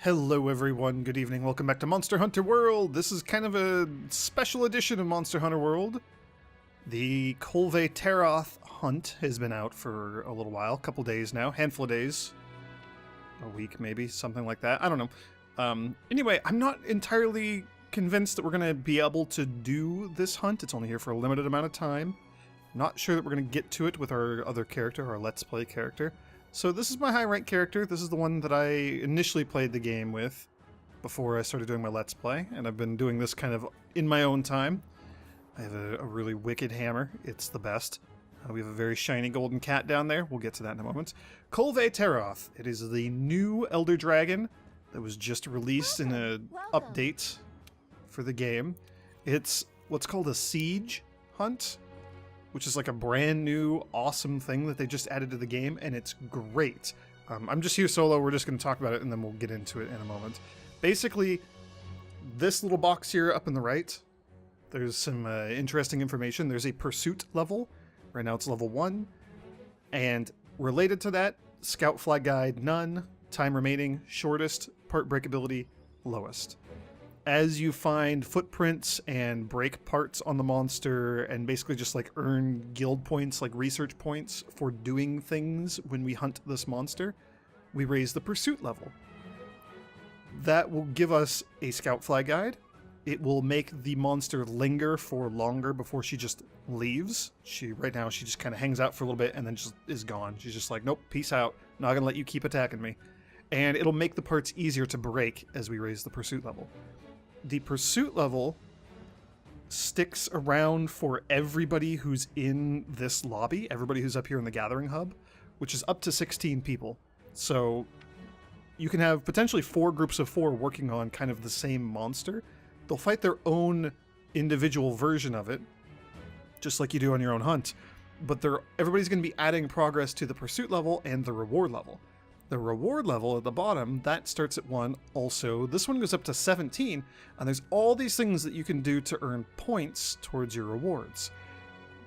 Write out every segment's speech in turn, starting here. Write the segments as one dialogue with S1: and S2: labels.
S1: Hello everyone, good evening, welcome back to Monster Hunter World! This is kind of a special edition of Monster Hunter World. The Kulve Taroth hunt has been out for a little while, a couple days now, handful of days. A week maybe, something like that, I don't know. Anyway, I'm not entirely convinced that we're going to be able to do this hunt. It's only here for a limited amount of time. Not sure that we're going to get to it with our other character, our Let's Play character. So this is my high rank character. This is the one that I initially played the game with before I started doing my Let's Play, and I've been doing this kind of in my own time. I have a really wicked hammer. It's the best. We have a very shiny golden cat down there. We'll get to that in a moment. Kulve Taroth. It is the new Elder Dragon that was just released in an update for the game. It's what's called a siege hunt, which is like a brand new, awesome thing that they just added to the game, and it's great. I'm just here solo, we're just going to talk about it, and then we'll get into it in a moment. Basically, this little box here up in the right, there's some interesting information. There's a pursuit level. Right now it's level 1. And related to that, scout flag guide, none. Time remaining, shortest. Part breakability, lowest. As you find footprints and break parts on the monster and basically just like earn guild points, like research points for doing things when we hunt this monster, we raise the pursuit level. That will give us a scout flag guide. It will make the monster linger for longer before she just leaves. Right now she just kind of hangs out for a little bit and then just is gone. She's just like, nope, peace out. Not gonna let you keep attacking me. And it'll make the parts easier to break as we raise the pursuit level. The pursuit level sticks around for everybody who's in this lobby, everybody who's up here in the gathering hub, which is up to 16 people. So you can have potentially 4 groups of 4 working on kind of the same monster. They'll fight their own individual version of it, just like you do on your own hunt. But everybody's going to be adding progress to the pursuit level and the reward level. The reward level at the bottom, that starts at 1 also. This one goes up to 17, and there's all these things that you can do to earn points towards your rewards.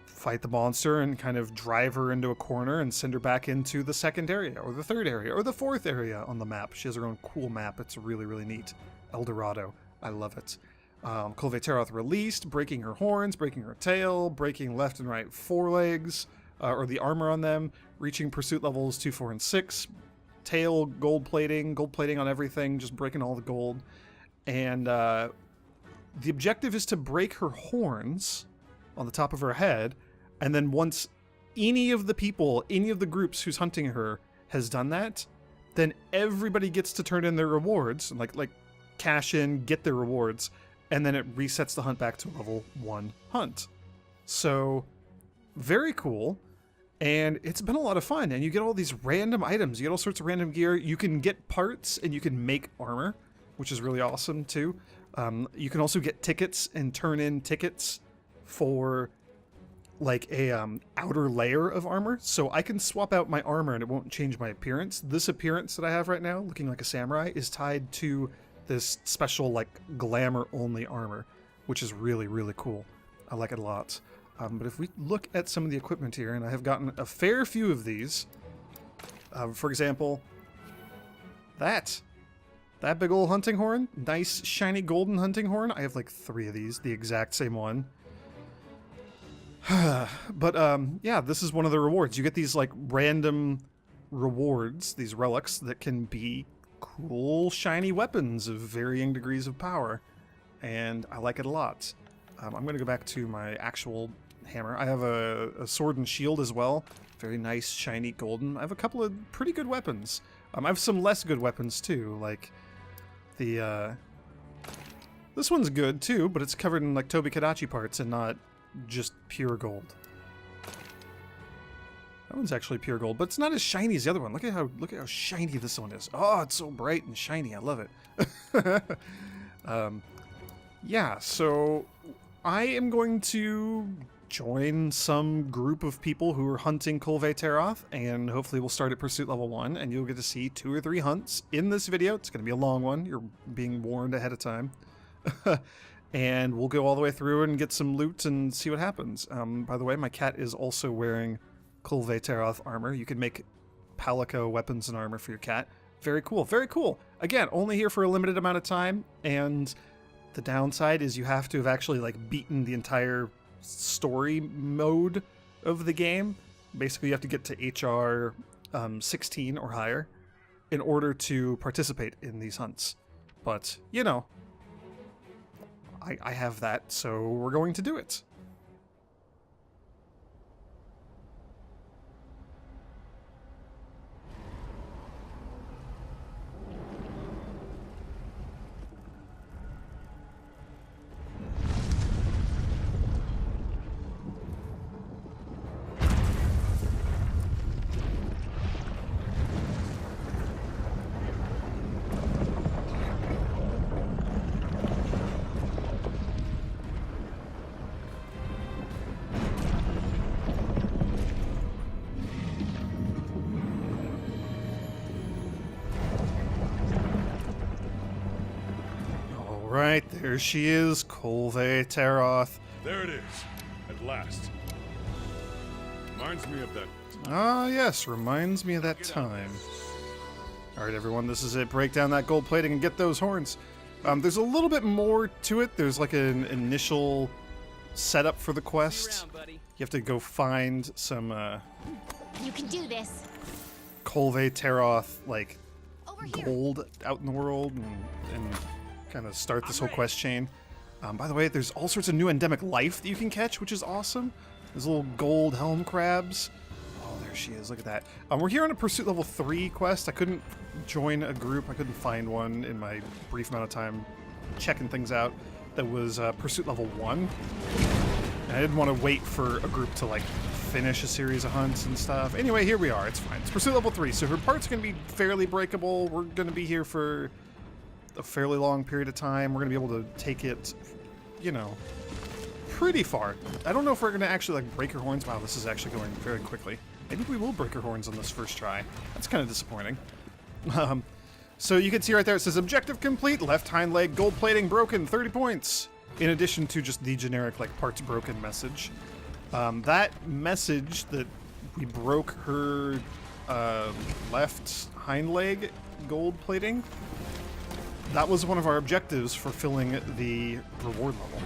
S1: Fight the monster and kind of drive her into a corner and send her back into the second area, or the third area, or the fourth area on the map. She has her own cool map. It's really, really neat. El Dorado. I love it. Kulve Taroth released, breaking her horns, breaking her tail, breaking left and right forelegs, or the armor on them, reaching pursuit levels 2, 4, and 6, tail gold plating on everything, just breaking all the gold. And the objective is to break her horns on the top of her head, and then once any of the people, any of the groups who's hunting her has done that, then everybody gets to turn in their rewards, like cash in, get their rewards, and then it resets the hunt back to level 1 hunt. So, very cool. And it's been a lot of fun, and you get all these random items, you get all sorts of random gear, you can get parts and you can make armor, which is really awesome too. You can also get tickets and turn in tickets for like a outer layer of armor, so I can swap out my armor and it won't change my appearance. This appearance that I have right now, looking like a samurai, is tied to this special like glamour only armor, which is really, really cool. I like it a lot. But if we look at some of the equipment here, and I have gotten a fair few of these, for example, that big old hunting horn, nice shiny golden hunting horn. I have like 3 of these, the exact same one. But yeah, this is one of the rewards. You get these like random rewards, these relics that can be cool shiny weapons of varying degrees of power, and I like it a lot. I'm going to go back to my actual hammer. I have a sword and shield as well. Very nice, shiny, golden. I have a couple of pretty good weapons. I have some less good weapons too, like the, this one's good too, but it's covered in like Tobi Kadachi parts and not just pure gold. That one's actually pure gold, but it's not as shiny as the other one. Look at how shiny this one is. Oh, it's so bright and shiny. I love it. Yeah, so I am going to join some group of people who are hunting Kulve Taroth, and hopefully we'll start at pursuit level 1, and you'll get to see 2 or 3 hunts in this video. It's going to be a long one. You're being warned ahead of time. And we'll go all the way through and get some loot and see what happens. By the way, my cat is also wearing Kulve Taroth armor. You can make Palico weapons and armor for your cat. Very cool, very cool. Again, only here for a limited amount of time, and the downside is you have to have actually like beaten the entire story mode of the game. Basically, you have to get to HR 16 or higher in order to participate in these hunts. But, you know, I have that, so we're going to do it. Right, there she is, Kulve Taroth.
S2: There it is, at last. Reminds me of that.
S1: Ah, yes, reminds me of that time. Alright, everyone, this is it. Break down that gold plating and get those horns. There's a little bit more to it. There's like an initial setup for the quest. You have to go find some,
S3: You can do this.
S1: Kulve Taroth, like, gold out in the world and kind of start this whole quest chain. By the way, there's all sorts of new endemic life that you can catch, which is awesome. There's little gold helm crabs. Oh, there she is. Look at that. We're here on a Pursuit Level 3 quest. I couldn't join a group. I couldn't find one in my brief amount of time checking things out. That was Pursuit Level 1. And I didn't want to wait for a group to, like, finish a series of hunts and stuff. Anyway, here we are. It's fine. It's Pursuit Level 3, so her parts are going to be fairly breakable. We're going to be here for a fairly long period of time. We're going to be able to take it, you know, pretty far. I don't know if we're going to actually, like, break her horns. Wow, this is actually going very quickly. Maybe we will break her horns on this first try. That's kind of disappointing. So you can see right there, it says objective complete, left hind leg, gold plating broken, 30 points. In addition to just the generic, like, parts broken message. That message that we broke her left hind leg gold plating, that was one of our objectives for filling the reward level.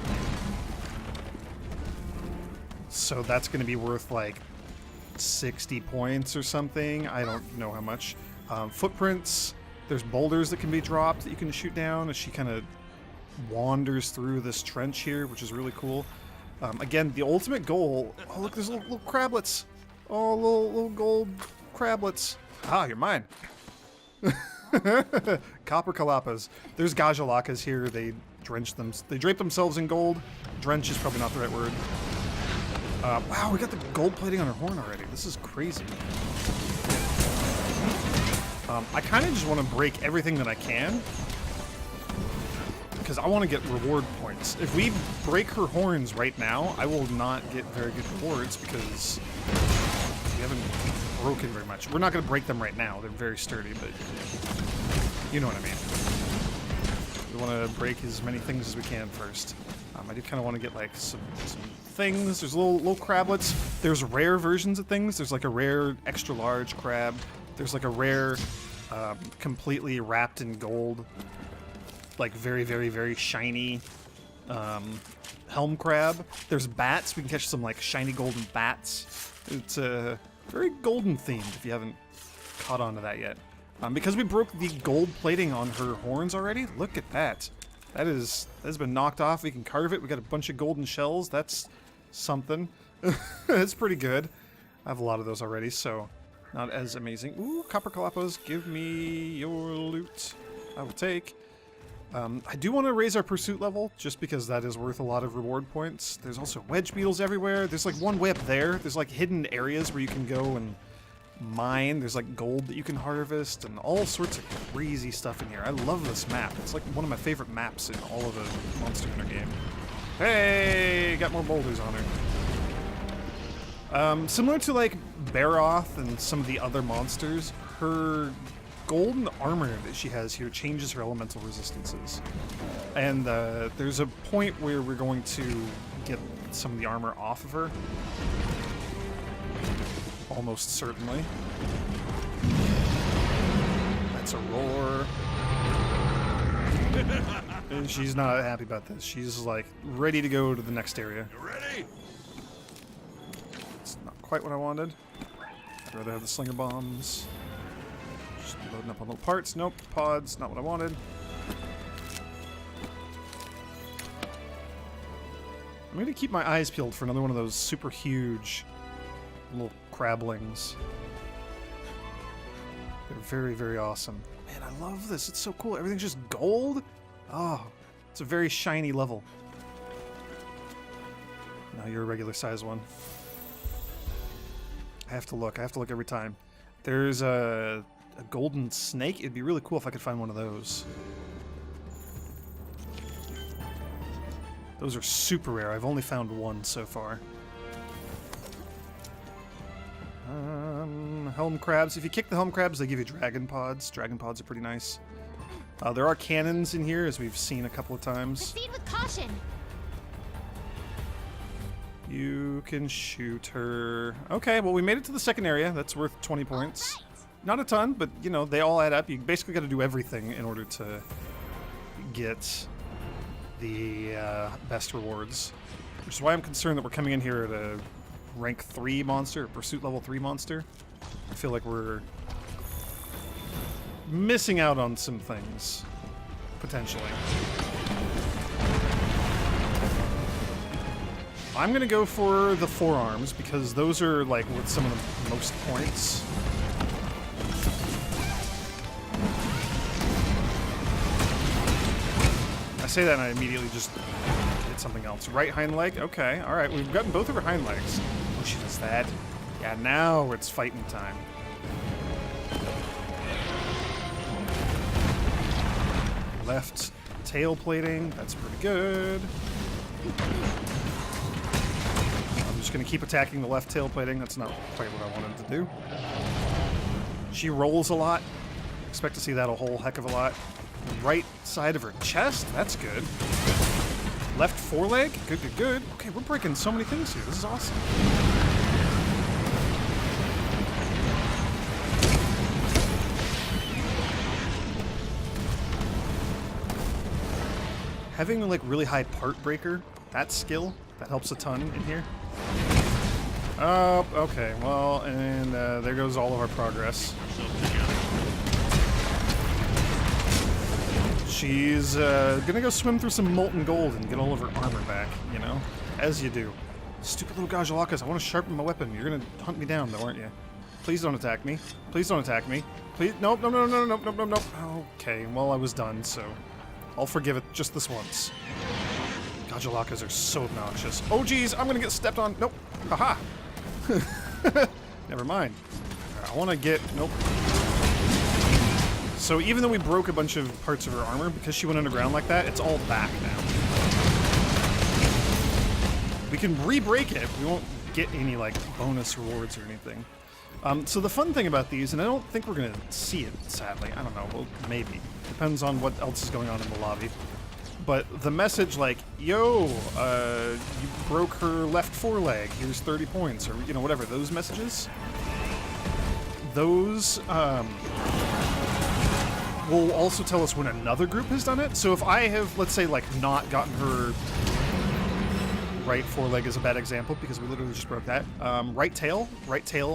S1: So that's going to be worth like 60 points or something. I don't know how much. Footprints. There's boulders that can be dropped that you can shoot down as she kind of wanders through this trench here, which is really cool. Again, the ultimate goal... Oh, look, there's little crablets. Oh, little gold crablets. Ah, you're mine. Copper calapas. There's gajalakas here. They drape themselves in gold. Drench is probably not the right word. Wow, we got the gold plating on her horn already. This is crazy. I kind of just want to break everything that I can, because I want to get reward points. If we break her horns right now, I will not get very good rewards because we haven't broken very much. We're not going to break them right now. They're very sturdy, but you know what I mean. We want to break as many things as we can first. I do kind of want to get like some things. There's little crablets. There's rare versions of things. There's like a rare extra large crab. There's like a rare completely wrapped in gold, like very, very, very shiny helm crab. There's bats. We can catch some like shiny golden bats. It's very golden themed if you haven't caught on to that yet. Because we broke the gold plating on her horns already. Look at that. That has been knocked off. We can carve it. We got a bunch of golden shells. That's something. That's pretty good. I have a lot of those already, so not as amazing. Ooh, copper calapas, give me your loot. I will take. I do want to raise our pursuit level, just because that is worth a lot of reward points. There's also wedge beetles everywhere. There's like one way up there. There's like hidden areas where you can go and mine. There's like gold that you can harvest and all sorts of crazy stuff in here. I love this map. It's like one of my favorite maps in all of the Monster Hunter game. Hey, got more boulders on her. Similar to like Taroth and some of the other monsters, her golden armor that she has here changes her elemental resistances. And there's a point where we're going to get some of the armor off of her. Almost certainly. That's a roar. And she's not happy about this. She's like ready to go to the next area.
S2: You ready?
S1: It's not quite what I wanted. I'd rather have the slinger bombs. Just loading up on little parts. Nope. Pods. Not what I wanted. I'm going to keep my eyes peeled for another one of those super huge little crablings. They're very, very awesome. Man, I love this. It's so cool. Everything's just gold. Oh, it's a very shiny level. Now you're a regular size one. I have to look. I have to look every time. There's a golden snake. It'd be really cool if I could find one of those. Those are super rare. I've only found one so far. Helm crabs. If you kick the helm crabs, they give you dragon pods. Dragon pods are pretty nice. There are cannons in here, as we've seen a couple of times.
S3: Proceed with caution.
S1: You can shoot her. Okay, well, we made it to the second area. That's worth 20 points.
S3: Right.
S1: Not a ton, but, you know, they all add up. You basically got to do everything in order to get the best rewards. Which is why I'm concerned that we're coming in here at a rank 3 monster, pursuit level 3 monster. I feel like we're missing out on some things, potentially. I'm going to go for the forearms because those are like with some of the most points. I say that and I immediately just hit something else. Right hind leg? Okay, alright. We've gotten both of her hind legs. Oh, she does that. Yeah, now it's fighting time. Left tail plating. That's pretty good. I'm just going to keep attacking the left tail plating. That's not quite what I wanted to do. She rolls a lot. Expect to see that a whole heck of a lot. Right side of her chest. That's good. Left foreleg. Good, good, good. Okay, we're breaking so many things here. This is awesome. Having like really high part breaker, that skill, that helps a ton in here. Oh, okay, well, and there goes all of our progress. She's gonna go swim through some molten gold and get all of her armor back, you know? As you do. Stupid little Gajalakas, I want to sharpen my weapon. You're gonna hunt me down though, aren't you? Please don't attack me. Please don't attack me. Please, nope, no, no, no, no, no, no, no, no. Okay, well, I was done, so I'll forgive it just this once. Gajalakas are so obnoxious. Oh, geez, I'm gonna get stepped on. Nope. Haha. Never mind. I want to get... Nope. So even though we broke a bunch of parts of her armor, because she went underground like that, it's all back now. We can re-break it. We won't get any, like, bonus rewards or anything. So the fun thing about these, and I don't think we're going to see it, sadly. I don't know. Well, maybe. Depends on what else is going on in the lobby. But the message like, yo, you broke her left foreleg, here's 30 points, or, you know, whatever, those messages, those will also tell us when another group has done it. So if I have, let's say, like, not gotten her right foreleg is a bad example, because we literally just broke that. Right tail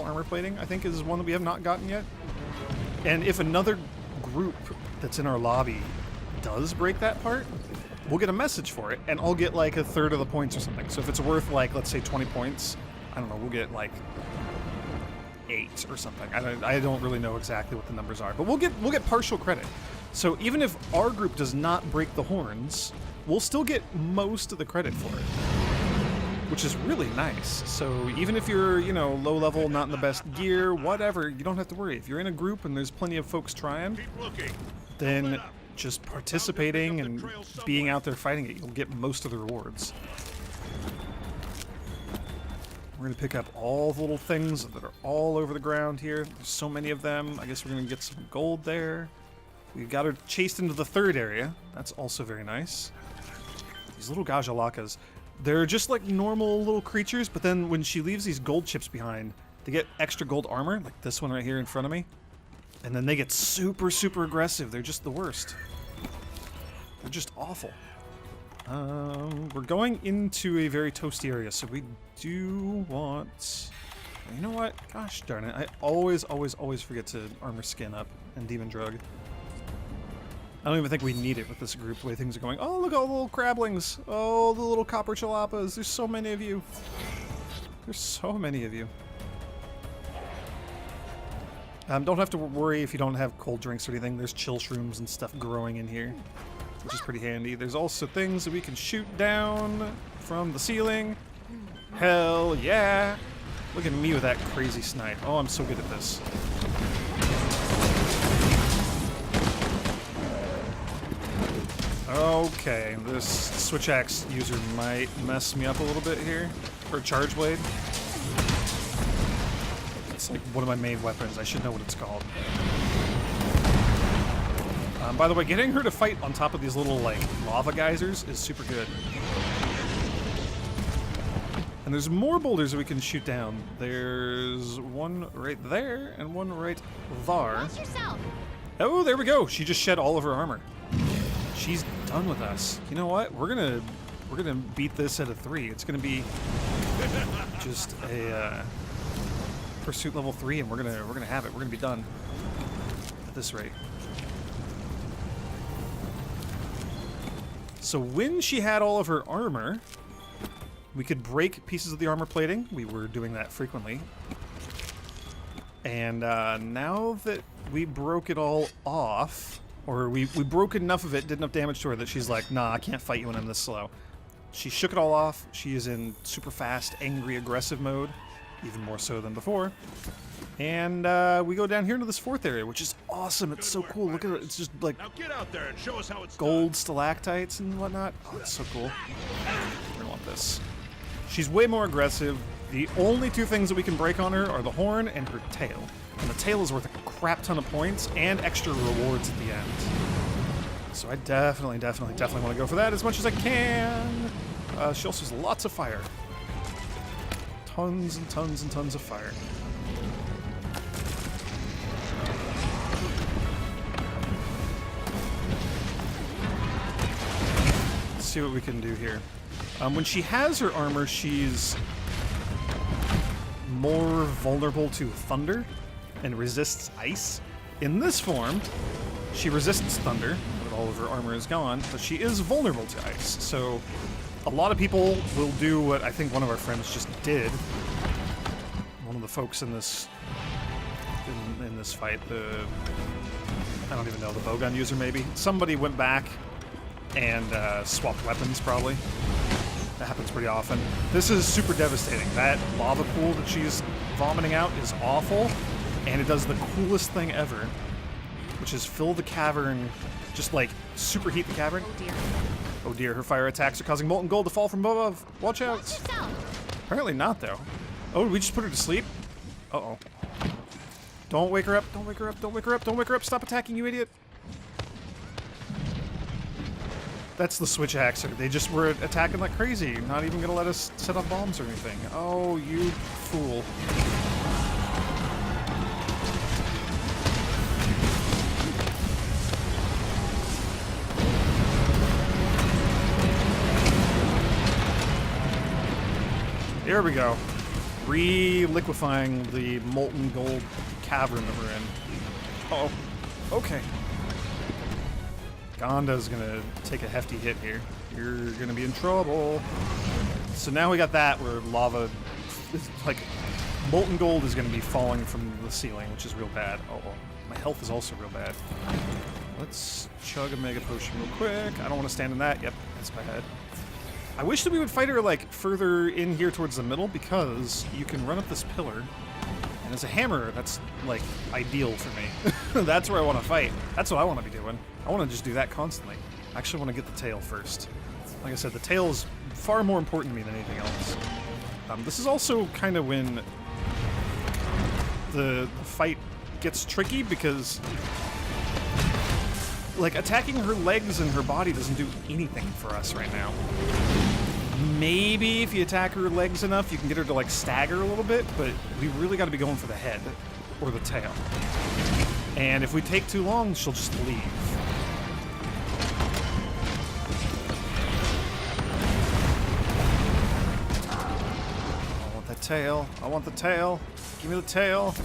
S1: armor plating, I think, is one that we have not gotten yet. And if another group that's in our lobby does break that part, we'll get a message for it, and I'll get like a third of the points or something. So if it's worth like, let's say 20 points, I don't know, we'll get like 8 or something. I don't really know exactly what the numbers are, but we'll get partial credit. So even if our group does not break the horns, we'll still get most of the credit for it, which is really nice. So even if you're, you know, low level, not in the best gear, whatever, you don't have to worry. If you're in a group and there's plenty of folks trying, then just participating and being out there fighting it, you'll get most of the rewards. We're going to pick up all the little things that are all over the ground here. There's so many of them. I guess we're going to get some gold there. We've got her chased into the third area. That's also very nice. These little Gajalakas, they're just like normal little creatures, but then when she leaves these gold chips behind, they get extra gold armor, like this one right here in front of me. And then they get super, super aggressive. They're just the worst. They're just awful. We're going into a very toasty area, so we do want... You know what? Gosh darn it. I always forget to armor skin up and demon drug. I don't even think we need it with this group, the way things are going. Oh, look at all the little crablings. Oh, the little copper chalapas. There's so many of you. There's so many of you. Don't have to worry if you don't have cold drinks or anything. There's chill shrooms and stuff growing in here, which is pretty handy. There's also things that we can shoot down from the ceiling. Hell yeah! Look at me with that crazy snipe. Oh, I'm so good at this. Okay, this switch axe user might mess me up a little bit here. Or charge blade. It's like one of my main weapons. I should know what it's called. By the way, getting her to fight on top of these little, like, lava geysers is super good. And there's more boulders that we can shoot down. There's one right there and one right there.
S3: Watch yourself.
S1: Oh, there we go. She just shed all of her armor. She's done with us. You know what? We're gonna beat this at a 3. It's gonna be just a pursuit level 3, and we're gonna have it. We're gonna be done at this rate. So when she had all of her armor, we could break pieces of the armor plating. We were doing that frequently. And now that we broke it all off, or we broke enough of it, did enough damage to her that she's like, nah, I can't fight you when I'm this slow. She shook it all off. She is in super fast, angry, aggressive mode, even more so than before. And we go down here into this 4th area, which is awesome. It's so cool. Look at it. It's just like
S2: Now get out there and show us how it's
S1: gold stalactites and whatnot. Oh, it's so cool. We're gonna want this. She's way more aggressive. The only 2 things that we can break on her are the horn and her tail. And the tail is worth a crap ton of points and extra rewards at the end. So I definitely want to go for that as much as I can. She also has lots of fire. Tons and tons and tons of fire. Let's see what we can do here. When she has her armor, she's more vulnerable to thunder and resists ice. In this form, she resists thunder, but all of her armor is gone, but she is vulnerable to ice. So a lot of people will do what I think one of our friends just did. One of the folks in this in this fight, I don't even know, the bowgun user maybe. Somebody went back and swapped weapons probably. That happens pretty often. This is super devastating. That lava pool that she's vomiting out is awful, and it does the coolest thing ever, which is fill the cavern, just like superheat the cavern.
S3: Oh dear.
S1: Oh dear, her fire attacks are causing molten gold to fall from above. Watch out.
S3: Watch yourself.
S1: Apparently not, though. Oh, did we just put her to sleep? Uh-oh. Don't wake her up. Don't wake her up. Don't wake her up. Don't wake her up. Stop attacking, you idiot. That's the switch axer. They just were attacking like crazy. Not even gonna let us set off bombs or anything. Oh, you fool. There we go. Re-liquefying the molten gold cavern that we're in. Uh-oh. Okay. Gonda's gonna take a hefty hit here. You're gonna be in trouble. So now we got that where lava, like, molten gold is gonna be falling from the ceiling, which is real bad. Oh, my health is also real bad. Let's chug a mega potion real quick. I don't want to stand in that. Yep, that's my head. I wish that we would fight her, like, further in here towards the middle, because you can run up this pillar, and as a hammer, that's, like, ideal for me. That's where I want to fight. That's what I want to be doing. I want to just do that constantly. I actually want to get the tail first. Like I said, the tail is far more important to me than anything else. This is also kind of when the fight gets tricky, because, like, attacking her legs and her body doesn't do anything for us right now. Maybe if you attack her legs enough, you can get her to, like, stagger a little bit, but we really got to be going for the head or the tail. And if we take too long, she'll just leave. tail. I want the tail. Give me the tail.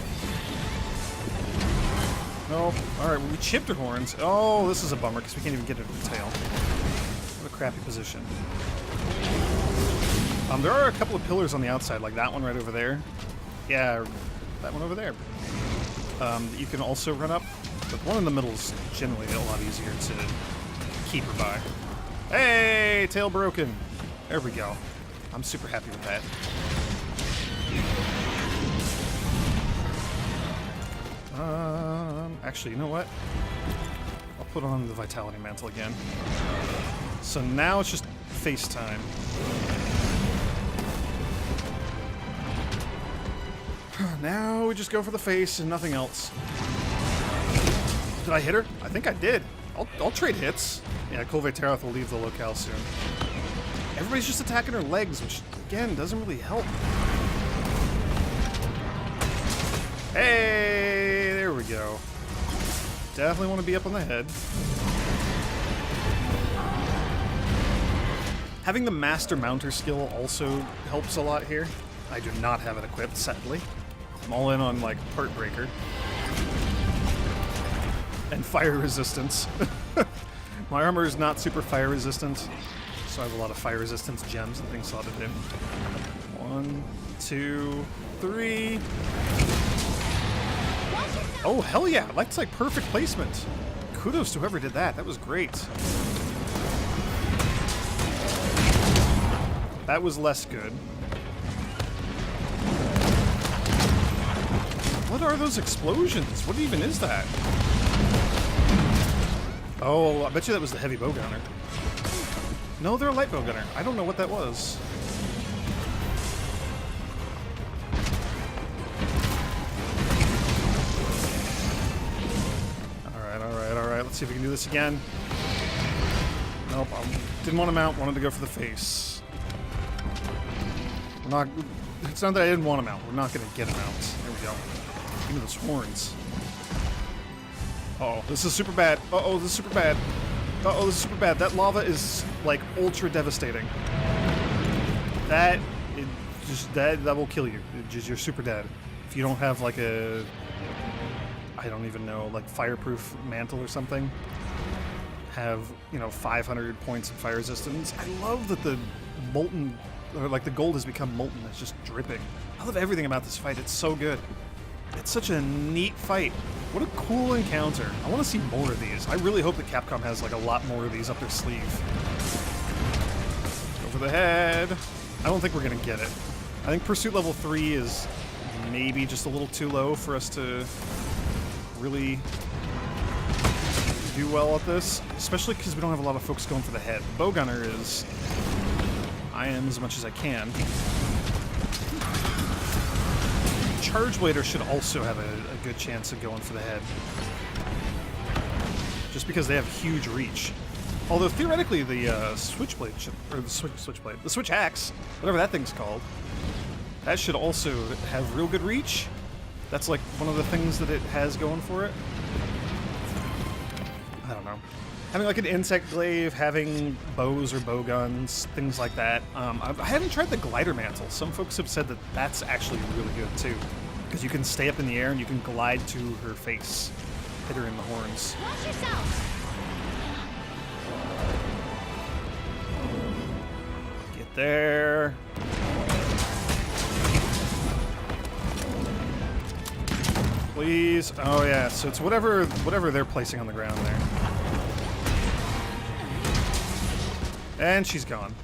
S1: Nope. Alright, well, we chipped her horns. Oh, this is a bummer because we can't even get her to the tail. What a crappy position. There are a couple of pillars on the outside, like that one right over there. Yeah, that one over there. That you can also run up. But the one in the middle is generally a lot easier to keep her by. Hey, tail broken. There we go. I'm super happy with that. Actually, you know what? I'll put on the Vitality Mantle again. So now it's just face time. Now we just go for the face and nothing else. Did I hit her? I think I did. I'll trade hits. Yeah, Kulve Taroth will leave the locale soon. Everybody's just attacking her legs, which, again, doesn't really help. Hey, there we go. Definitely want to be up on the head. Having the Master Mounter skill also helps a lot here. I do not have it equipped, sadly. I'm all in on, like, Heartbreaker. And fire resistance. My armor is not super fire resistant, so I have a lot of fire resistance gems and things slotted in. 1, 2, 3. Oh, hell yeah! That's like perfect placement. Kudos to whoever did that. That was great. That was less good. What are those explosions? What even is that? Oh, I bet you that was the heavy bowgunner. No, they're a light bowgunner. I don't know what that was. Alright, let's see if we can do this again. Nope, didn't want to mount, wanted to go for the face. It's not that I didn't want to mount, we're not going to get him out. There we go. Give me those horns. Uh-oh, this is super bad. Uh-oh, this is super bad. Uh-oh, this is super bad. That lava is, like, ultra devastating. That will kill you. You're super dead. If you don't have, like, a... I don't even know, like, fireproof mantle or something. Have, you know, 500 points of fire resistance. I love that the molten... or, like, the gold has become molten. It's just dripping. I love everything about this fight. It's so good. It's such a neat fight. What a cool encounter. I want to see more of these. I really hope that Capcom has like a lot more of these up their sleeve. Over the head. I don't think we're going to get it. I think Pursuit Level 3 is maybe just a little too low for us to really do well at this. Especially because we don't have a lot of folks going for the head. Bowgunner is... I am as much as I can. Charge Blader should also have a good chance of going for the head. Just because they have huge reach. Although theoretically the Switchblade should, or the Switchblade, the Switch Axe, whatever that thing's called, that should also have real good reach. That's like one of the things that it has going for it. I don't know. Having like an insect glaive, having bows or bow guns, things like that. I haven't tried the glider mantle. Some folks have said that that's actually really good too. Because you can stay up in the air and you can glide to her face. Hit her in the horns.
S3: Watch yourself.
S1: Get there. Please. Oh yeah, so it's whatever they're placing on the ground there. And she's gone.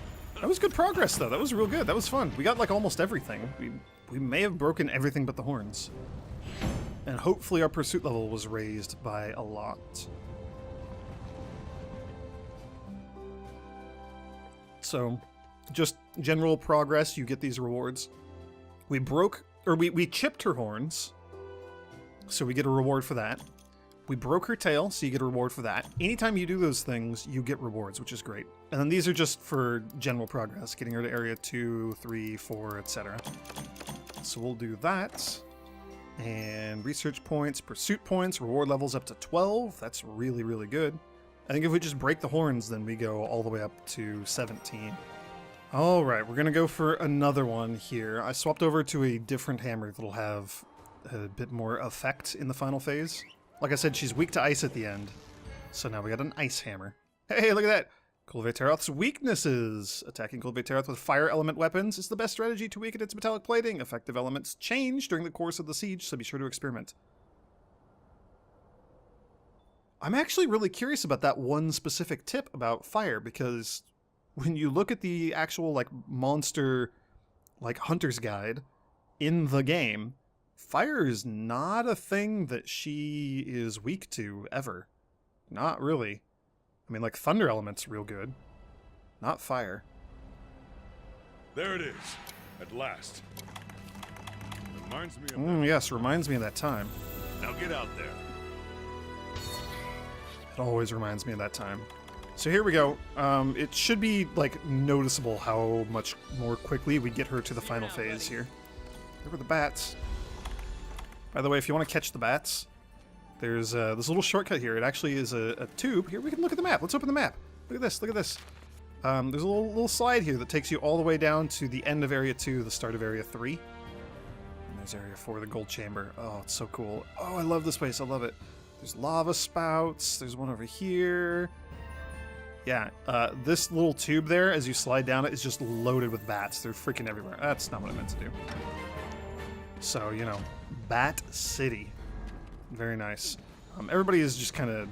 S1: That was good progress, though. That was real good. That was fun. We got, like, almost everything. We may have broken everything but the horns. And hopefully our pursuit level was raised by a lot. So, just general progress, you get these rewards. We chipped her horns, so we get a reward for that. We broke her tail, so you get a reward for that. Anytime you do those things, you get rewards, which is great. And then these are just for general progress, getting her to area 2, 3, 4, etc. So we'll do that. And research points, pursuit points, reward levels up to 12. That's really, really good. I think if we just break the horns, then we go all the way up to 17. All right, we're gonna go for another one here. I swapped over to a different hammer that'll have a bit more effect in the final phase. Like I said, she's weak to ice at the end, so now we got an ice hammer. Hey, look at that! Kulve Taroth's weaknesses. Attacking Kulve Taroth with fire element weapons is the best strategy to weaken its metallic plating. Effective elements change during the course of the siege, so be sure to experiment. I'm actually really curious about that one specific tip about fire, because when you look at the actual, like, monster, like, hunter's guide in the game, fire is not a thing that she is weak to, ever. Not really. I mean, like, thunder element's real good. Not fire.
S2: There it is, at last. Reminds me of
S1: Yes, reminds me of that time.
S2: Now get out there.
S1: It always reminds me of that time. So here we go. It should be, like, noticeable how much more quickly we get her to the final phase here. There were the bats. By the way, if you want to catch the bats, there's this little shortcut here. It actually is a tube. Here, we can look at the map. Let's open the map. Look at this. Look at this. There's a little slide here that takes you all the way down to the end of Area 2, the start of Area 3. And there's Area 4, the gold chamber. Oh, it's so cool. Oh, I love this place. I love it. There's lava spouts. There's one over here. Yeah, this little tube there, as you slide down it, is just loaded with bats. They're freaking everywhere. That's not what I meant to do. So, you know, Bat City. Very nice. Everybody is just kind of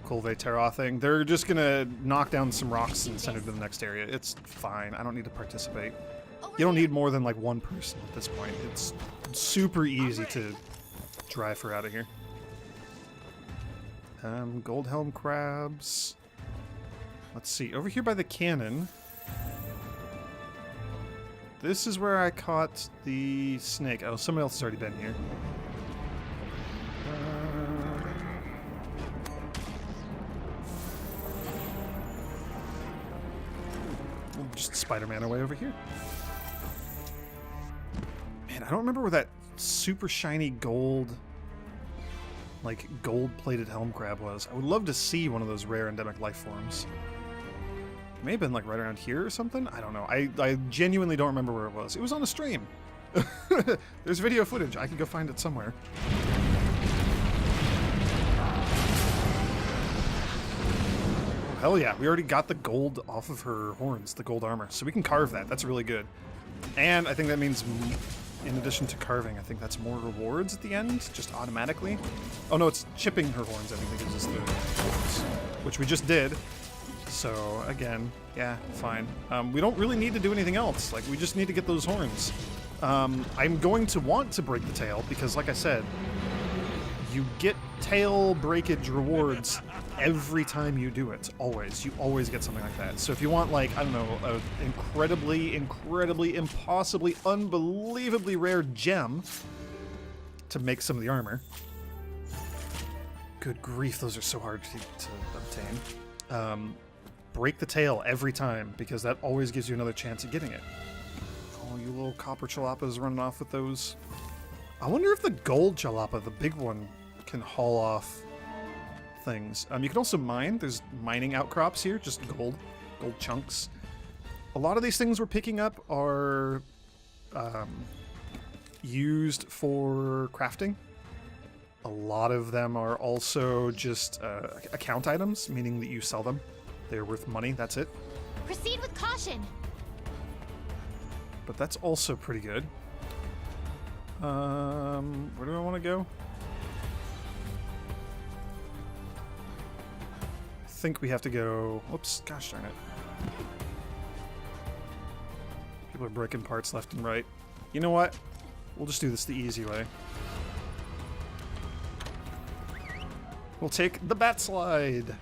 S1: Kulve Tarothing. They're just going to knock down some rocks and send it to the next area. It's fine. I don't need to participate. You don't need more than, like, one person at this point. It's super easy to drive her out of here. Gold helm crabs. Let's see. Over here by the cannon. This is where I caught the snake. Oh, somebody else has already been here. We'll just Spider-Man away over here. Man, I don't remember where that super shiny gold, like gold-plated helm crab was. I would love to see one of those rare endemic life forms. It may have been like right around here or something. I don't know. I genuinely don't remember where it was. It was on a stream. There's video footage. I can go find it somewhere. Oh, hell yeah. We already got the gold off of her horns, the gold armor. So we can carve that. That's really good. And I think that means, in addition to carving, I think that's more rewards at the end, just automatically. Oh no, it's chipping her horns, I think, that gives us the rewards, which we just did. So, again, yeah, fine. We don't really need to do anything else. Like, we just need to get those horns. I'm going to want to break the tail, because, like I said, you get tail breakage rewards every time you do it. Always. You always get something like that. So if you want, like, I don't know, an incredibly, impossibly, unbelievably rare gem to make some of the armor. Good grief, those are so hard to obtain. Break the tail every time, because that always gives you another chance at getting it. Oh, you little copper chalapas running off with those. I wonder if the gold chalapa, the big one, can haul off things. You can also mine. There's mining outcrops here, just gold chunks. A lot of these things we're picking up are used for crafting. A lot of them are also just account items, meaning that you sell them. They're worth money, that's it.
S3: Proceed with caution.
S1: But that's also pretty good. Where do I want to go? I think we have to go... Whoops, gosh darn it. People are breaking parts left and right. You know what? We'll just do this the easy way. We'll take the bat slide.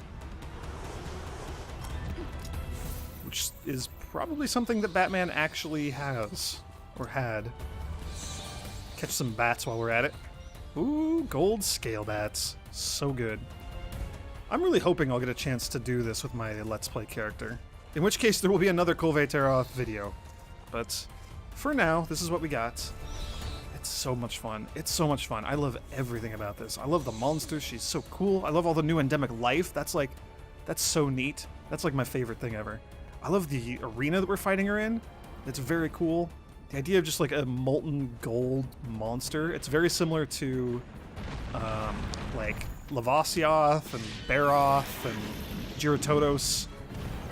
S1: Which is probably something that Batman actually has. Or had. Catch some bats while we're at it. Ooh, gold scale bats. So good. I'm really hoping I'll get a chance to do this with my Let's Play character. In which case there will be another Kulve Taroth video. But for now, this is what we got. It's so much fun. It's so much fun. I love everything about this. I love the monster. She's so cool. I love all the new endemic life. That's so neat. That's like my favorite thing ever. I love the arena that we're fighting her in. It's very cool. The idea of just like a molten gold monster. It's very similar to like Lavasioth and Baroth and Girotodos.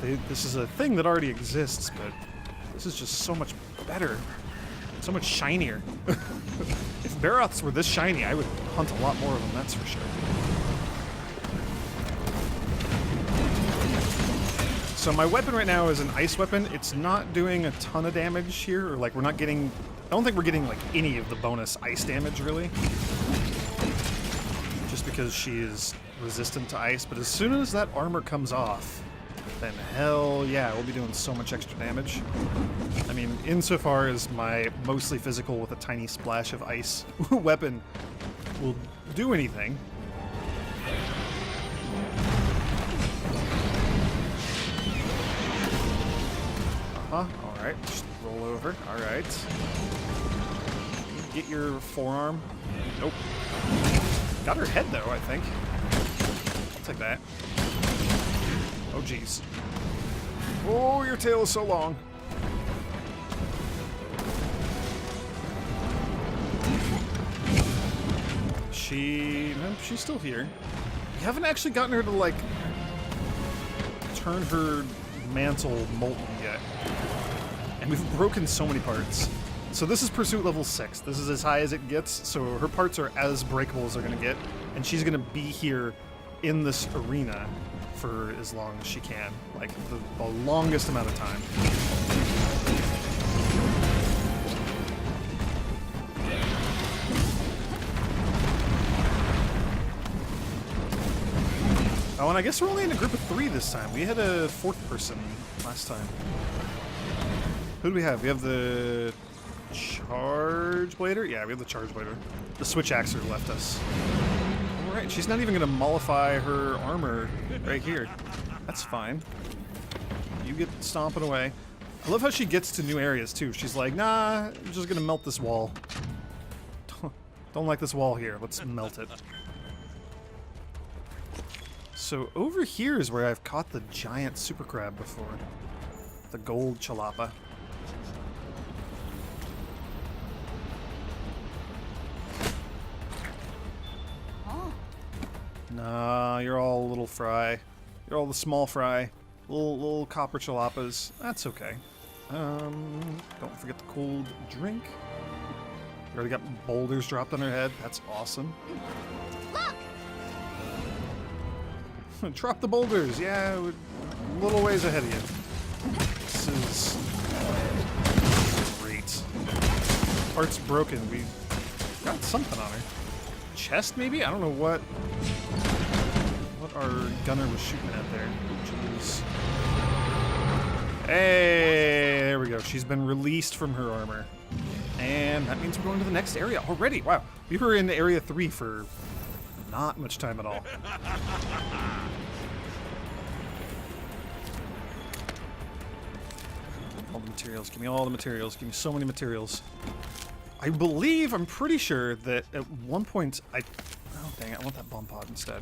S1: This is a thing that already exists, but this is just so much better. So much shinier. If Baroths were this shiny, I would hunt a lot more of them, that's for sure. So my weapon right now is an ice weapon. It's not doing a ton of damage here, or like we're not getting... I don't think we're getting like any of the bonus ice damage, really. Just because she is resistant to ice, but as soon as that armor comes off, then hell yeah, we'll be doing so much extra damage. I mean, insofar as my mostly physical with a tiny splash of ice weapon will do anything. Alright, just roll over. Alright. Get your forearm. Nope. Got her head though, I think. I'll take that. Oh jeez. Oh, your tail is so long. No, she's still here. We haven't actually gotten her to like turn her mantle molten yet. And we've broken so many parts. So this is pursuit level 6. This is as high as it gets, so her parts are as breakable as they're gonna get. And she's gonna be here in this arena for as long as she can. Like, the longest amount of time. Oh, and I guess we're only in a group of 3 this time. We had a 4th person last time. Who do we have? We have the Charge Blader? Yeah, we have the Charge Blader. The Switch Axer left us. Alright, she's not even going to mollify her armor right here. That's fine. You get stomping away. I love how she gets to new areas, too. She's like, nah, I'm just going to melt this wall. Don't like this wall here. Let's melt it. So over here is where I've caught the giant super crab before. The gold chalapa. Nah, you're all a little fry. You're all the small fry. Little copper chalapas. That's okay. Don't forget the cold drink. You already got boulders dropped on her head. That's awesome. Look! Drop the boulders. Yeah, we're a little ways ahead of you. This is great. Part's broken. We got something on her. Chest, maybe? I don't know what our gunner was shooting at there. Jeez. Hey, there we go. She's been released from her armor. And that means we're going to the next area already. Wow. We were in area 3 for not much time at all. All the materials. Give me all the materials. Give me so many materials. I'm pretty sure that at one point oh dang it, I want that bomb pod instead.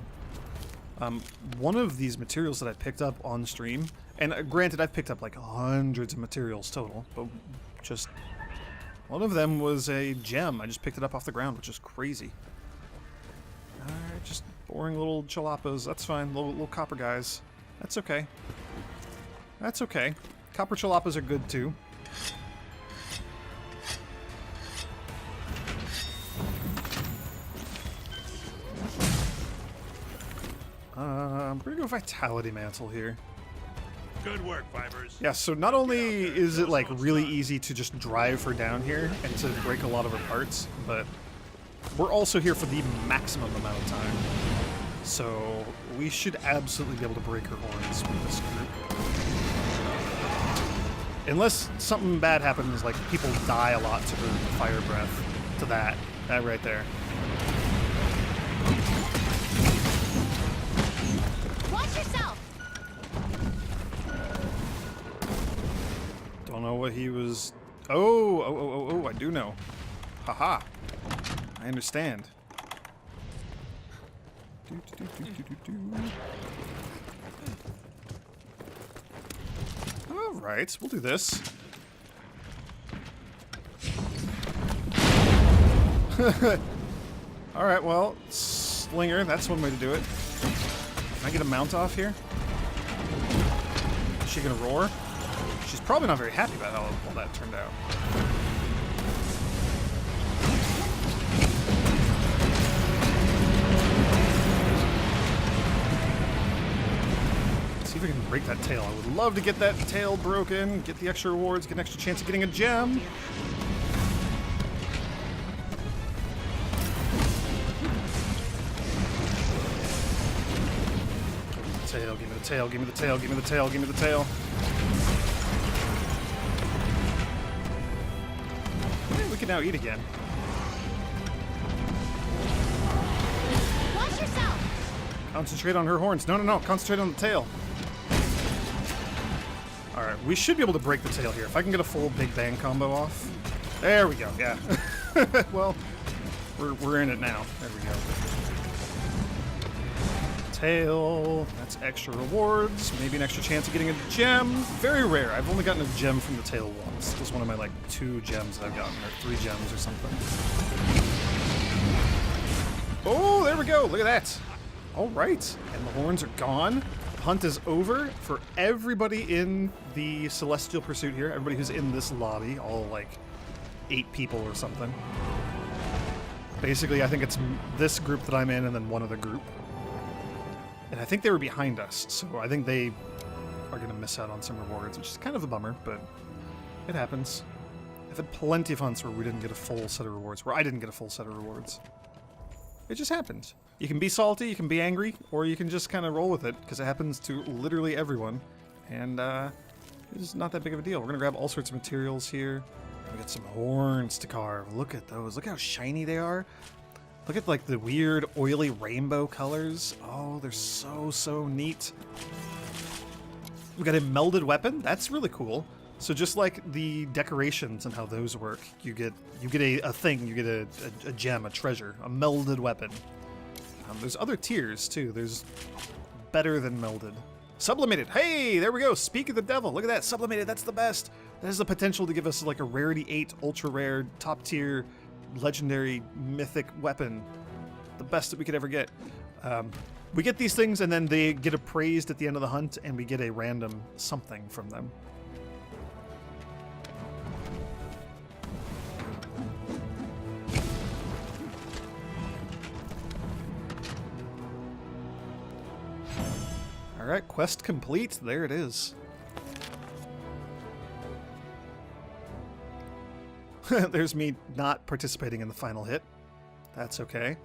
S1: One of these materials that I picked up on stream, and granted I've picked up like hundreds of materials total, but just one of them was a gem. I just picked it up off the ground, which is crazy. Alright, just boring little chalapas. That's fine. Little copper guys. That's okay. That's okay. Copper chalapas are good too. I'm gonna go Vitality Mantle here.
S2: Good work, Fibers.
S1: Yeah, so not only is it like really easy to just drive her down here and to break a lot of her parts, but we're also here for the maximum amount of time. So we should absolutely be able to break her horns with this group. Unless something bad happens, like people die a lot to her fire breath. To that right there.
S3: Watch yourself!
S1: Don't know what he was... Oh, I do know. Haha. I understand. right, we'll do this. Alright, well, Slinger, that's one way to do it. Can I get a mount off here? Is she gonna roar? She's probably not very happy about how all that turned out. See if we can break that tail. I would love to get that tail broken, get the extra rewards, get an extra chance of getting a gem. Tail, give me the tail, give me the tail, give me the tail, give me the tail. Hey, we can now eat again.
S3: Watch yourself.
S1: Concentrate on her horns. No, no, no. Concentrate on the tail. Alright, we should be able to break the tail here. If I can get a full Big Bang combo off. There we go, yeah. Well, we're in it now. There we go. Tail. That's extra rewards. Maybe an extra chance of getting a gem. Very rare. I've only gotten a gem from the tail once. It was one of my, like, 2 gems that I've gotten, or 3 gems or something. Oh, there we go. Look at that. All right. And the horns are gone. The hunt is over for everybody in the Celestial Pursuit here. Everybody who's in this lobby. All, like, 8 people or something. Basically, I think it's this group that I'm in and then one other group. And I think they were behind us, so I think they are going to miss out on some rewards, which is kind of a bummer, but it happens. I've had plenty of hunts where we didn't get a full set of rewards, where I didn't get a full set of rewards. It just happened. You can be salty, you can be angry, or you can just kind of roll with it, because it happens to literally everyone. And it's not that big of a deal. We're going to grab all sorts of materials here. We got some horns to carve. Look at those. Look how shiny they are. Look at, like, the weird, oily rainbow colors. Oh, they're so, so neat. We got a melded weapon. That's really cool. So just like the decorations and how those work, you get a thing, you get a gem, a treasure, a melded weapon. There's other tiers, too. There's better than melded. Sublimated. Hey, there we go. Speak of the devil. Look at that. Sublimated. That's the best. That has the potential to give us, like, a rarity 8, ultra rare, top tier, legendary mythic weapon, the best that we could ever get. We get these things and then they get appraised at the end of the hunt and we get a random something from them. Alright, quest complete. There it is. There's me not participating in the final hit. That's okay.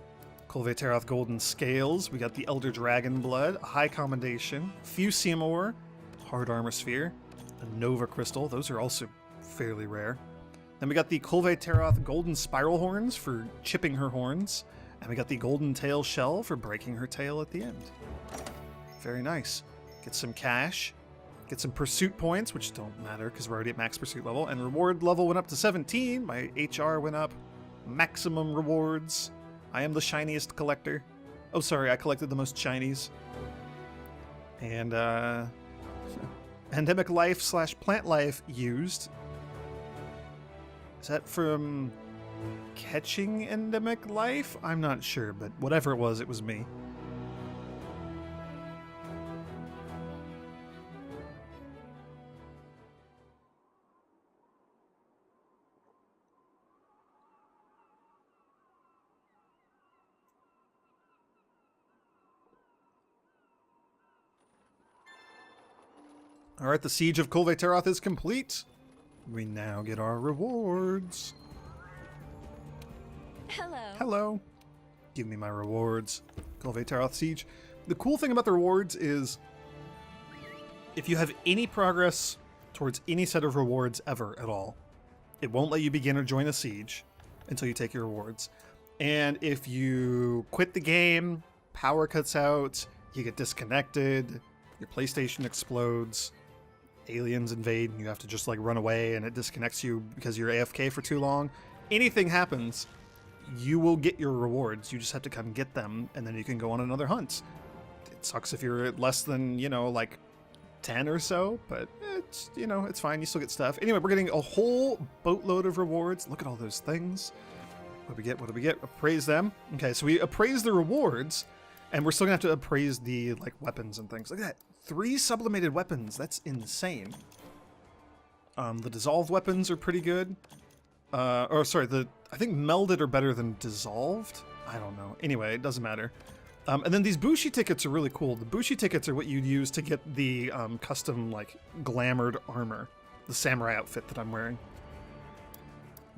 S1: Kulve Taroth Golden Scales. We got the Elder Dragon Blood, a High Commendation, Fusium Ore, Hard Armor Sphere, a Nova Crystal. Those are also fairly rare. Then we got the Kulve Taroth Golden Spiral Horns for chipping her horns. And we got the Golden Tail Shell for breaking her tail at the end. Very nice. Get some cash. Get some pursuit points, which don't matter because we're already at max pursuit level. And reward level went up to 17. My HR went up. Maximum rewards. I am the shiniest collector. Oh, sorry, I collected the most shinies. And, endemic life / plant life used. Is that from catching endemic life? I'm not sure, but whatever it was me. Alright, the Siege of Kulve Taroth is complete. We now get our rewards.
S3: Hello.
S1: Hello. Give me my rewards. Kulve Taroth Siege. The cool thing about the rewards is if you have any progress towards any set of rewards ever at all, it won't let you begin or join a siege until you take your rewards. And if you quit the game, power cuts out, you get disconnected, your PlayStation explodes, aliens invade and you have to just like run away and it disconnects you because you're AFK for too long. Anything happens, you will get your rewards. You just have to come get them and then you can go on another hunt. It sucks if you're at less than, like 10 or so, but it's, you know, it's fine. You still get stuff. Anyway, we're getting a whole boatload of rewards. Look at all those things. What do we get? What do we get? Appraise them. Okay, so we appraise the rewards, and we're still gonna have to appraise the, like, weapons and things. Look at that. 3 sublimated weapons. That's insane. The dissolved weapons are pretty good. Or sorry, I think melded are better than dissolved. I don't know. Anyway, it doesn't matter. And then these Bushi tickets are really cool. The Bushi tickets are what you'd use to get the custom, like, glamored armor. The samurai outfit that I'm wearing.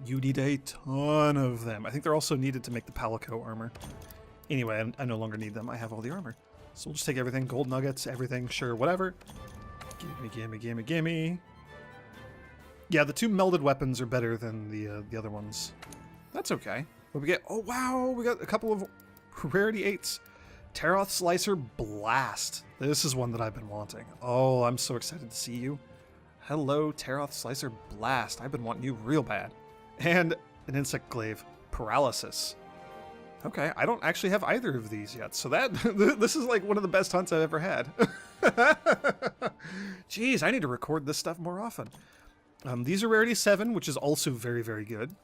S1: You need a ton of them. I think they're also needed to make the Palico armor. Anyway, I no longer need them. I have all the armor. So we'll just take everything. Gold nuggets, everything. Sure, whatever. Gimme, gimme, gimme, gimme. Yeah, the 2 melded weapons are better than the other ones. That's okay. What we get? Oh, wow! We got a couple of rarity 8s. Taroth Slicer Blast. This is one that I've been wanting. Oh, I'm so excited to see you. Hello, Taroth Slicer Blast. I've been wanting you real bad. And an Insect Glaive Paralysis. Okay, I don't actually have either of these yet, so that this is like one of the best hunts I've ever had. Jeez, I need to record this stuff more often. These are rarity 7, which is also very, very good.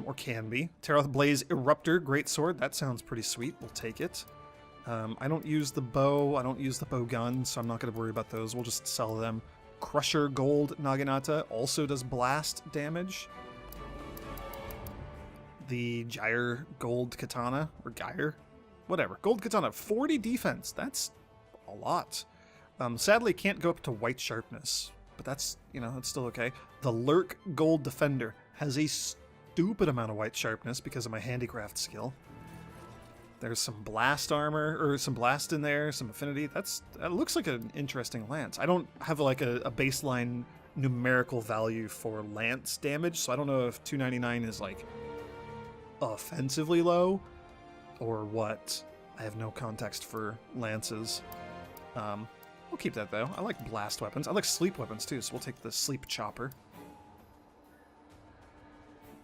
S1: Or can be. Taroth Blaze Eruptor Greatsword. That sounds pretty sweet. We'll take it. I don't use the bow. I don't use the bow gun, so I'm not going to worry about those. We'll just sell them. Crusher Gold Naginata also does blast damage. The Gyre Gold Katana, or Gyre, whatever. Gold Katana, 40 defense. That's a lot. Sadly, can't go up to white sharpness, but that's, you know, that's still okay. The Lurk Gold Defender has a stupid amount of white sharpness because of my handicraft skill. There's some blast armor, or some blast in there, some affinity. That looks like an interesting lance. I don't have like a baseline numerical value for lance damage, so I don't know if 299 is like offensively low or what. I have no context for lances. We'll keep that though. I like blast weapons. I like sleep weapons too, so we'll take the sleep chopper.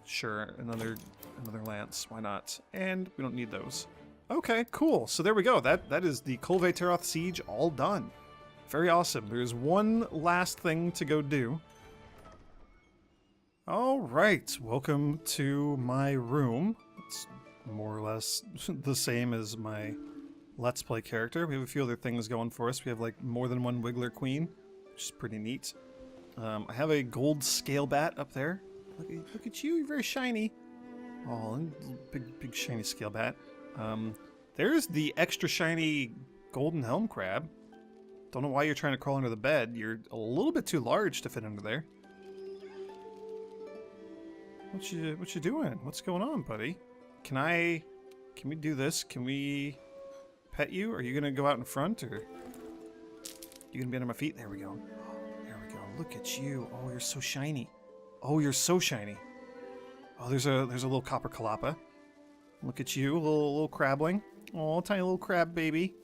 S1: Sure, another lance. Why not? And we don't need those. Okay, cool. So there we go. That is the Kulve Taroth Siege all done. Very awesome. There's one last thing to go do. All right, welcome to my room. It's more or less the same as my Let's Play character. We have a few other things going for us. We have like more than one Wiggler Queen, which is pretty neat. I have a gold scale bat up there. Look at you, you're very shiny. Oh, big shiny scale bat. There's the extra shiny golden helm crab. Don't know why you're trying to crawl under the bed. You're a little bit too large to fit under there. What you doing? What's going on, buddy? Can we do this? Can we pet you? Are you gonna go out in front, or you gonna be under my feet? There we go. There we go. Look at you. Oh, you're so shiny. Oh, you're so shiny. Oh, there's a little copper kalapa. Look at you, a little crabling. Oh, tiny little crab baby.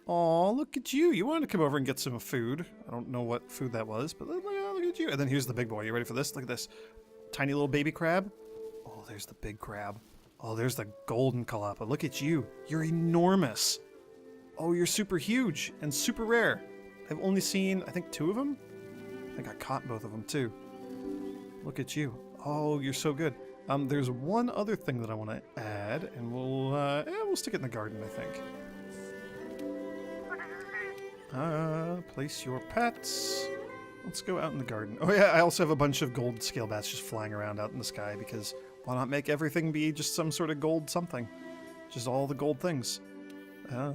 S1: Oh, look at you. You wanted to come over and get some food. I don't know what food that was, but look at you. And then here's the big boy. You ready for this? Look at this. Tiny little baby crab. Oh, there's the big crab. Oh, there's the golden kalapa. Look at you. You're enormous. Oh, you're super huge and super rare. I've only seen, I think, 2 of them. I think I caught both of them, too. Look at you. Oh, you're so good. There's one other thing that I want to add, and we'll stick it in the garden, I think. Place your pets. Let's go out in the garden. Oh yeah, I also have a bunch of gold scale bats just flying around out in the sky, because why not make everything be just some sort of gold something? Just all the gold things. Yeah,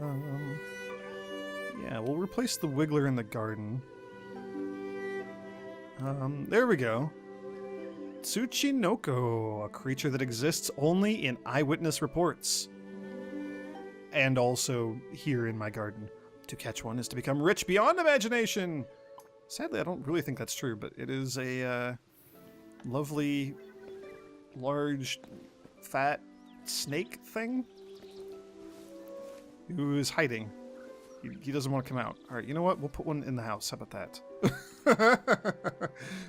S1: we'll replace the Wiggler in the garden. There we go. Tsuchinoko, a creature that exists only in eyewitness reports. And also here in my garden. To catch one is to become rich beyond imagination. Sadly, I don't really think that's true, but it is a lovely, large, fat snake thing who is hiding. He doesn't want to come out. All right, you know what? We'll put one in the house. How about that?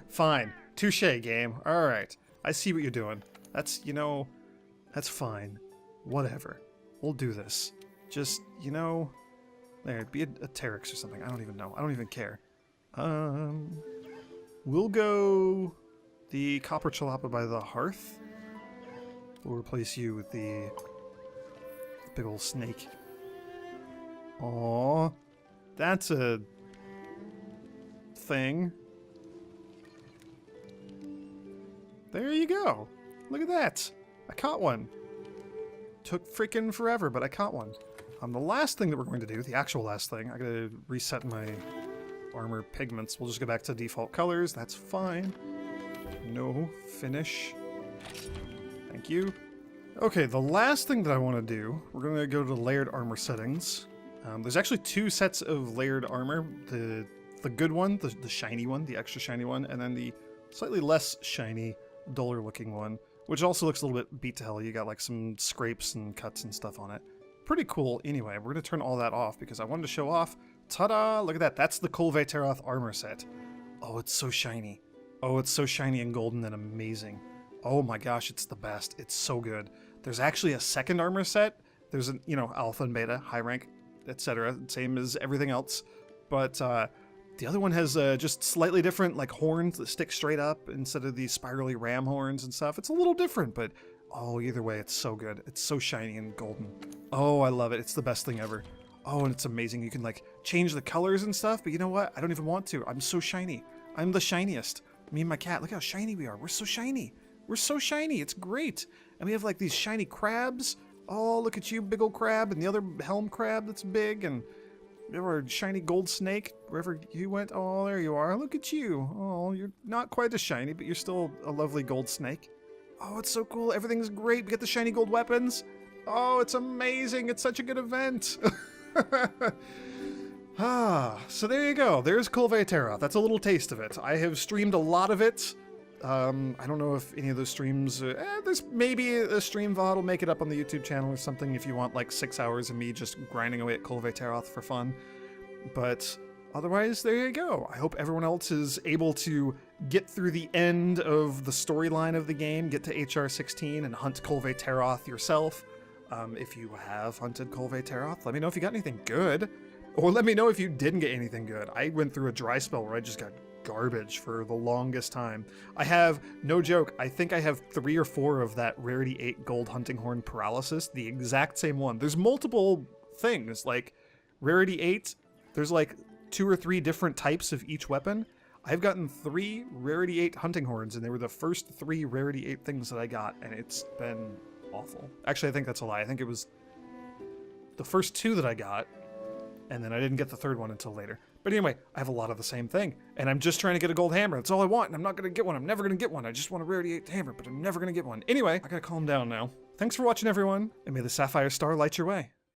S1: Fine. Touché, game. All right. I see what you're doing. That's, you know, that's fine. Whatever. We'll do this. Just, you know, There, be a Terex or something. I don't even know. I don't even care. We'll go the copper chalapa by the hearth. We'll replace you with the big old snake. Aww. That's a thing. There you go. Look at that. I caught one. Took freaking forever, but I caught one. The last thing that we're going to do, the actual last thing, I gotta reset my armor pigments. We'll just go back to default colors. That's fine. No. Finish. Thank you. Okay, the last thing that I want to do, we're going to go to layered armor settings. There's actually two sets of layered armor. The good one, the shiny one, the extra shiny one, and then the slightly less shiny, duller looking one, which also looks a little bit beat to hell. You got like some scrapes and cuts and stuff on it. Pretty cool. Anyway, we're going to turn all that off because I wanted to show off. Ta-da! Look at that. That's the Kulve Taroth armor set. Oh, it's so shiny. Oh, it's so shiny and golden and amazing. Oh my gosh, it's the best. It's so good. There's actually a second armor set. There's a, alpha and beta, high rank, etc. Same as everything else. But the other one has just slightly different like horns that stick straight up instead of these spirally ram horns and stuff. It's a little different, but oh, either way, it's so good. It's so shiny and golden. Oh, I love it. It's the best thing ever. Oh, and it's amazing. You can like change the colors and stuff, but you know what? I don't even want to. I'm so shiny. I'm the shiniest. Me and my cat, look how shiny we are. We're so shiny. We're so shiny. It's great. And we have like these shiny crabs. Oh, look at you, big old crab, and the other helm crab that's big, and our shiny gold snake, wherever you went. Oh, there you are. Look at you. Oh, you're not quite as shiny, but you're still a lovely gold snake. Oh, it's so cool. Everything's great. We get the shiny gold weapons. Oh, it's amazing. It's such a good event. So there you go. There's Kulve Taroth. That's a little taste of it. I have streamed a lot of it. I don't know if any of those streams... there's maybe a stream VOD will make it up on the YouTube channel or something if you want like 6 hours of me just grinding away at Kulve Taroth for fun. But otherwise, there you go. I hope everyone else is able to get through the end of the storyline of the game, get to HR 16 and hunt Kulve Taroth yourself. If you have hunted Kulve Taroth, let me know if you got anything good. Or let me know if you didn't get anything good. I went through a dry spell where I just got garbage for the longest time. I have, no joke, I think I have 3 or 4 of that Rarity 8 Gold Hunting Horn Paralysis, the exact same one. There's multiple things, like Rarity 8, there's like 2 or 3 different types of each weapon. I've gotten 3 Rarity 8 Hunting Horns, and they were the first 3 Rarity 8 things that I got, and it's been awful. Actually, I think that's a lie. I think it was the first 2 that I got, and then I didn't get the 3rd one until later. But anyway, I have a lot of the same thing, and I'm just trying to get a gold hammer. That's all I want, and I'm not going to get one. I'm never going to get one. I just want a Rarity 8 hammer, but I'm never going to get one. Anyway, I gotta calm down now. Thanks for watching, everyone, and may the Sapphire Star light your way.